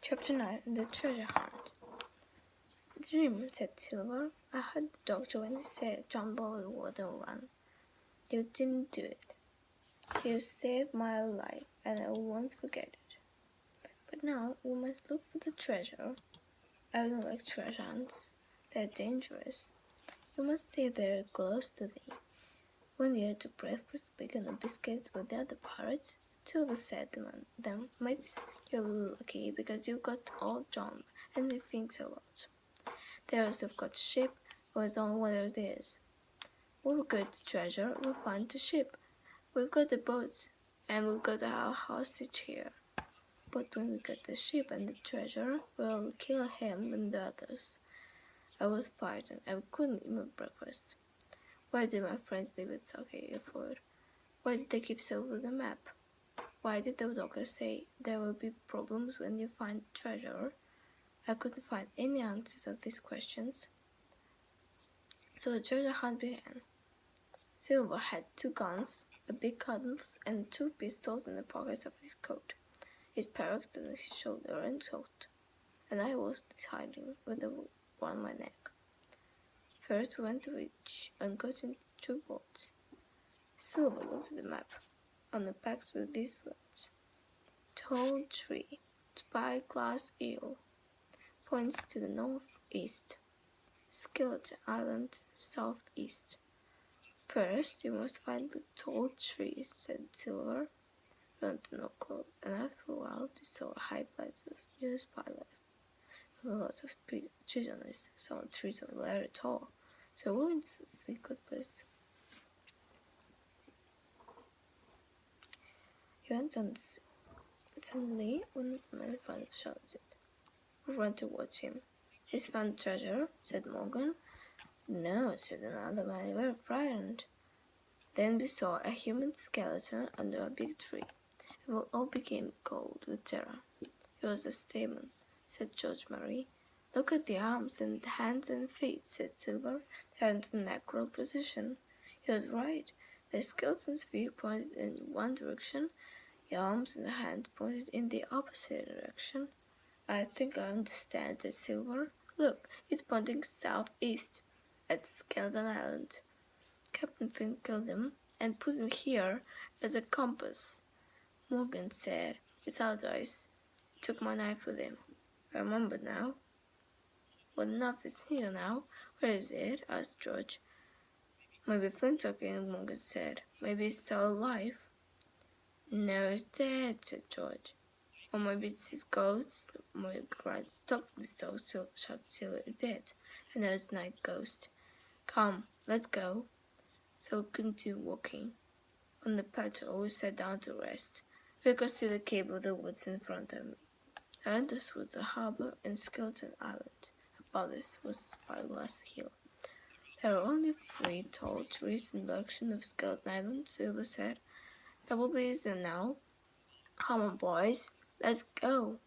Chapter 9 The Treasure Hunt. Dream, said Silver. I heard the doctor when he said jump over the water and run. You didn't do it. You saved my life, and I won't forget it. But now we must look for the treasure. I don't like treasure hunts. They're dangerous. You must stay very close to thee. When you had to breakfast bacon and biscuits with the other pirates, Silver said to them, Mates, you're lucky because you got all John, and he thinks a lot. The others have got a ship, but we don't know what it is. When we get the treasure, we'll find the ship. We've got the boats, and we've got our hostage here. But when we get the ship and the treasure, we'll kill him and the others. I was frightened. I couldn't eat my breakfast. Why did my friends leave it so food? Why did they keep Silver the map? Why did the doctor say there will be problems when you find treasure? I couldn't find any answers of these questions. So the treasure hunt began. Silver had 2 guns, a big cudgels, and 2 pistols in the pockets of his coat. His parrot on his shoulder and coat, and I was hiding with the one on my neck. First we went to the beach and got into 2 boats. Silver looked at the map. On the backs were these words: Tall tree, spyglass eel, points to the northeast. Skeleton Island, southeast. First, you must find the tall tree, said Silver. We went to no clue, and after a while, we saw a high place near the spyglass. With lots of trees on it. Some of the trees are very tall, so we went to the secret place. He went on. Suddenly, one of the men in front shouted. We ran to watch him. He's found treasure, said Morgan. No, said another man, very frightened. Then we saw a human skeleton under a big tree, and we all became cold with terror. It was a Stayman, said George Murray. Look at the arms and hands and feet, said Silver. They're in the natural position. He was right. The skeleton's feet pointed in one direction, the arms and the hands pointed in the opposite direction. I think I understand, said Silver. Look, it's pointing southeast at Skeleton Island. Captain Flint killed him and put him here as a compass. Morgan said, it's Allardyce. He took my knife with him. I remember now. Well, enough is here now. Where is it? Asked George. Maybe Flint took him, Morgan said. Maybe he's still alive. No, he's dead, said George. Or maybe it's his ghost. Morgan cried, stop this dog, shouted Silver, dead. And there's night ghost. Come, let's go. So we continued walking. On the plateau, we sat down to rest. We could see the cape of the woods in front of me. And this was the harbour and Skeleton Island. Above this was Spyglass Hill. There are only 3 tall trees in the direction of Skeleton Island, Silver said. Double bees and now. Come on, boys, let's go.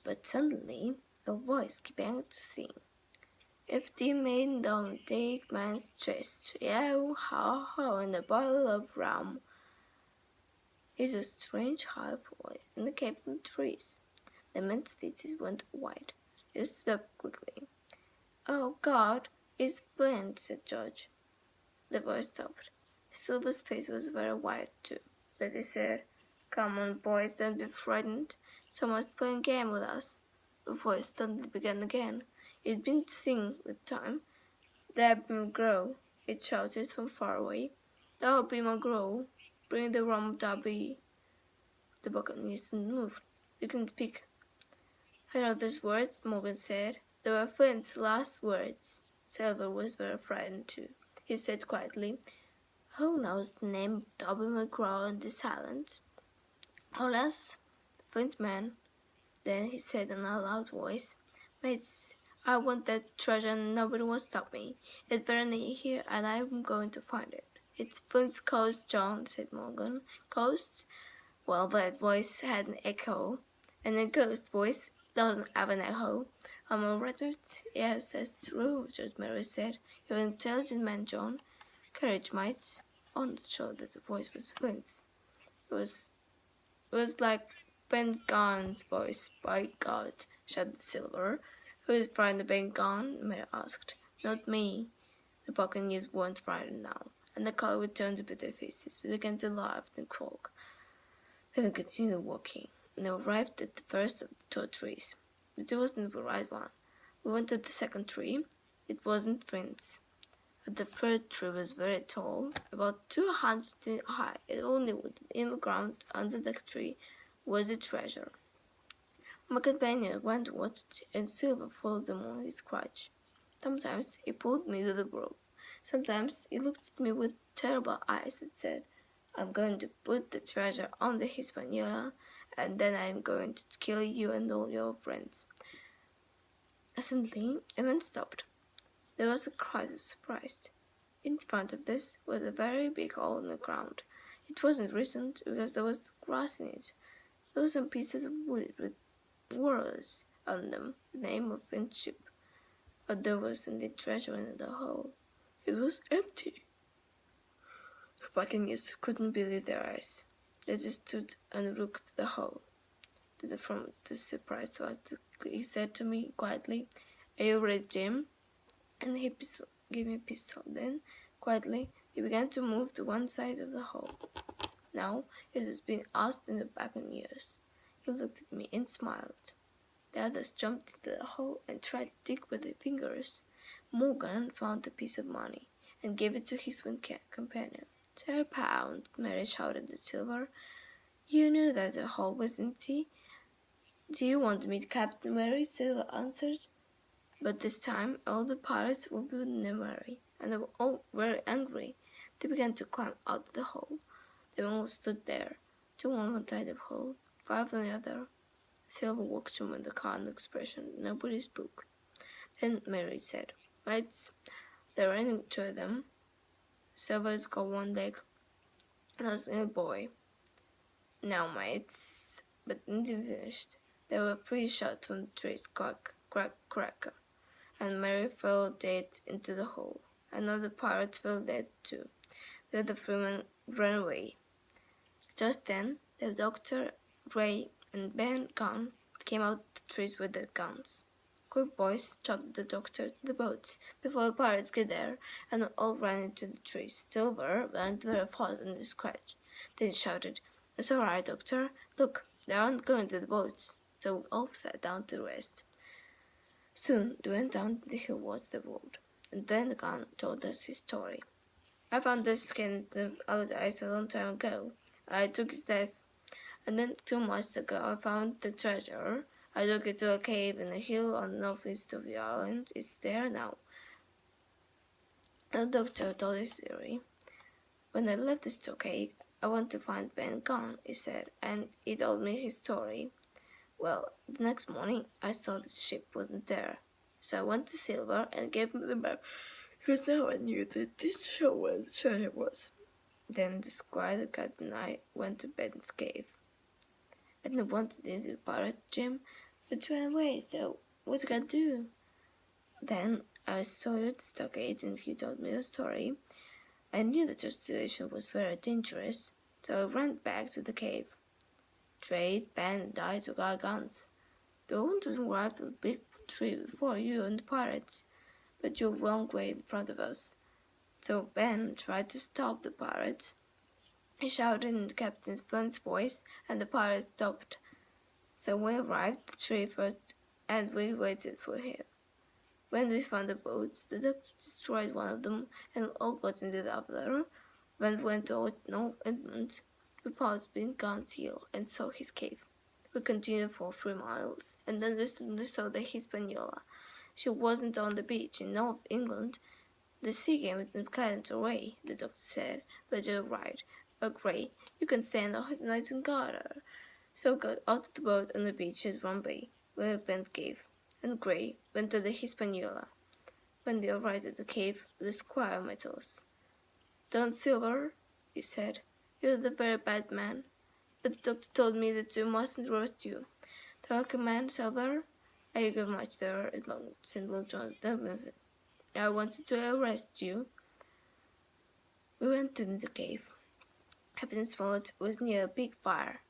But suddenly, a voice began to sing. If the maiden don't take man's chest, yow, how, how, and a bottle of rum. It's a strange high voice in the cave of the trees. The man's faces went white. He stood up quickly. Oh, God, it's Flint, said George. The voice stopped. Silver's face was very white, too. But he said, come on, boys, don't be frightened. Someone's playing a game with us. The voice suddenly began again. It didn't sing with time. There be McGraw, it shouted from far away. There be McGraw, bring the rum, Darby. The buccaneers didn't move. You can speak. I know those words, Morgan said. They were Flint's last words. Silver was very frightened too. He said quietly, who knows the name of Darby McGraw in this island? Oh, that's Flint's man. Then he said in a loud voice, Mates, I want that treasure and nobody will stop me. It's very near here and I'm going to find it. It's Flint's coast, John, said Morgan. Coast? Well, that voice had an echo, and a ghost voice doesn't have an echo. Am I right with it? Yes, that's true, George Murray said. You're an intelligent man, John. Courage, mates. I wasn't sure that the voice was Flint's. It was like Ben Gunn's voice, by God, shouted Silver. Who is frightened of Ben Gunn? Mary asked. Not me. The buccaneers weren't frightened now, and the color returned to their faces, but began to laugh and croak. Then we continued walking, and they arrived at the first of the 2 trees. But it wasn't the right one. We went to the second tree. It wasn't Prince. But the third tree was very tall, about 200 feet high, and only in the ground under the tree was a treasure. My companion went and watched, and Silver followed them on his crutch. Sometimes he pulled me to the rope. Sometimes he looked at me with terrible eyes that said, I'm going to put the treasure on the Hispaniola, and then I'm going to kill you and all your friends. Suddenly, a man stopped. There was a cry of surprise. In front of this was a very big hole in the ground. It wasn't recent because there was grass in it. There were some pieces of wood with words on them, the name of friendship. But there was indeed treasure in the hole. It was empty. The buccaneers couldn't believe their eyes. They just stood and looked at the hole. From the surprise was he said to me quietly, Are you ready, Jim? And he gave me a pistol. Then, quietly, he began to move to one side of the hole. Now it was being asked in the buccaneers. He looked at me and smiled. The others jumped into the hole and tried to dig with their fingers. Morgan found a piece of money and gave it to his companion. £10, Mary shouted at Silver. You knew that the hole was empty. Do you want to meet Captain Mary? Silver answered. But this time all the pirates were with Mary, and they were all very angry. They began to climb out of the hole. They all stood there, 2 on one side of the hole, 5 on the other. Silver watched them with a calm expression. Nobody spoke. Then Mary said, Mates, there ain't 2 of them. Silver's got 1 leg, and I was a boy. Now, mates, but didn't finished. There were 3 shots from the trees, crack, crack, cracker, and Mary fell dead into the hole. Another pirate fell dead too. The other 3 men ran away. Just then, the doctor, Ray, and Ben Gunn came out the trees with their guns. Quick boys chopped the doctor to the boats before the pirates got there, and all ran into the trees. Silver ran very fast on the scratch. Then he shouted, It's all right, doctor. Look, they aren't going to the boats. So we all sat down to rest. Soon they went down the hill towards the road, and then the gun told us his story. I found this skin of Allardyce a long time ago. I took his death, and then 2 months ago I found the treasure. I took it to a cave in a hill on the northeast of the island. It's there now. And the doctor told his story. When I left the stockade, I went to find Ben Gunn, he said, and he told me his story. Well, the next morning I saw the ship wasn't there, so I went to Silver and gave him the map, because now I knew that this show where the treasure was. Then the squire, the cat, and I went to Ben's cave. I didn't want to do the pirate, Jim, but ran away, so what could I do? Then I saw you at the stockade and he told me the story. I knew that your situation was very dangerous, so I ran back to the cave. Trade, Ben, and I took our guns. We wanted to arrive at the big tree before you and the pirates, but you were wrong way in front of us. So Ben tried to stop the pirates. He shouted in Captain Flint's voice, and the pirates stopped. So we arrived at the tree first, and we waited for him. When we found the boats, the doctor destroyed one of them, and we all got into the other. When we went to North Inland, we passed Ben Gunn's hill and saw his cave. We continued for 3 miles, and then we suddenly saw the Hispaniola. She wasn't on the beach in North England. The sea game isn't carried away, the doctor said, but you're right. But Gray, you can stay in the night and guard her. So got out of the boat on the beach at Rombay, where Ben's cave, and Gray went to the Hispaniola. When they arrived at the cave, the squire met us. Don Silver, he said, you're the very bad man, but the doctor told me that you mustn't arrest you. The welcome man, Silver, I give much there at St. Long John. I wanted to arrest you. We went to the cave. Captain Smollett was near a big fire.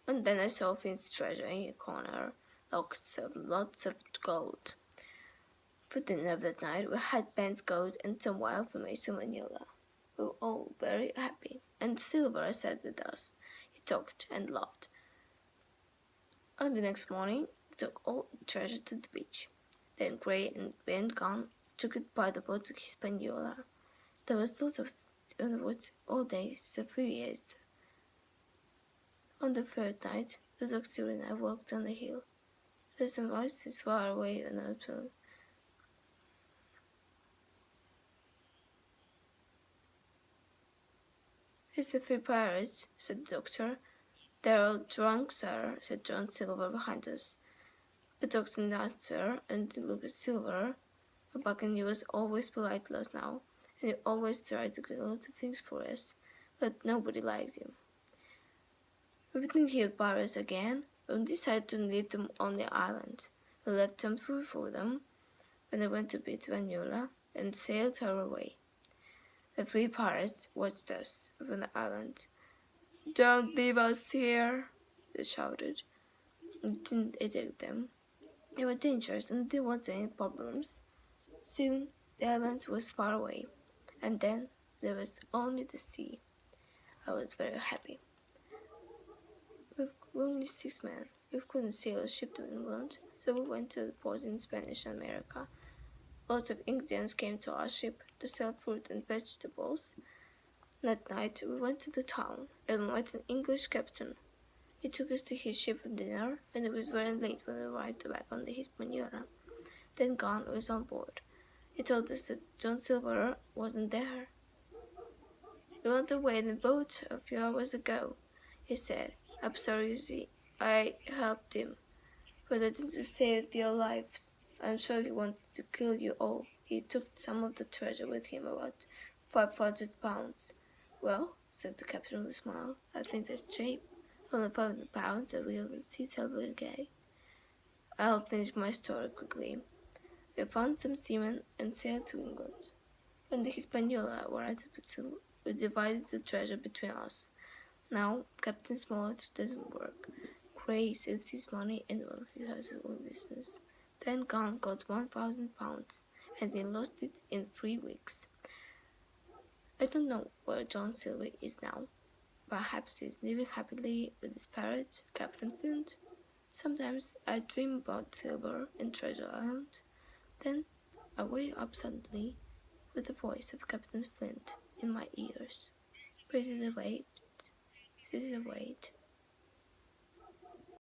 And then I saw Flint's treasure in a corner, lots of gold. For dinner that night, we had Ben's gold and some wild formation vanilla. We were all very happy, and Silver sat with us. He talked and laughed. On the next morning, we took all the treasure to the beach. Then Gray and Ben gone took it by the boat to Hispaniola. There was lots of in the woods all day, so 3 years. On the third night, the doctor and I walked down the hill. There were some voices far away and open. "It's the 3 pirates," said the doctor. "They're all drunk, sir," said John Silver behind us. The doctor nodded, sir, and looked at Silver. A buccaneer was always polite to us now, and he always tried to get a lot of things for us, but nobody liked him. We didn't hear pirates again, but we decided to leave them on the island. We left some food for them when they went to beat Vanilla and sailed her away. The 3 pirates watched us from the island. "Don't leave us here," they shouted. We didn't attack them. They were dangerous and didn't want any problems. Soon the island was far away, and then there was only the sea. I was very happy. We've only 6 men. We couldn't sail a ship to England, so we went to the port in Spanish America. Lots of Indians came to our ship to sell fruit and vegetables. That night we went to the town and met an English captain. He took us to his ship for dinner, and it was very late when we arrived back on the Hispaniola. Then Gon was on board. He told us that John Silver wasn't there. "He went away in the boat a few hours ago," he said. "I'm sorry, you see. I helped him, but I didn't save your lives. I'm sure he wanted to kill you all. He took some of the treasure with him, about 500 pounds. "Well," said the captain with a smile, "I think that's cheap. Only 500 pounds, a real sea silver guy." I'll finish my story quickly. We found some seamen and sailed to England. When the Hispaniola arrived at Brazil, we divided the treasure between us. Now Captain Smollett doesn't work. Gray saves his money and he has his own business. Then Gon got 1,000 pounds, and he lost it in 3 weeks. I don't know where John Silver is now. Perhaps he's living happily with his parrot, Captain Flint. Sometimes I dream about Silver and Treasure Island. Then I wake up suddenly with the voice of Captain Flint in my ears. Please wait, please wait.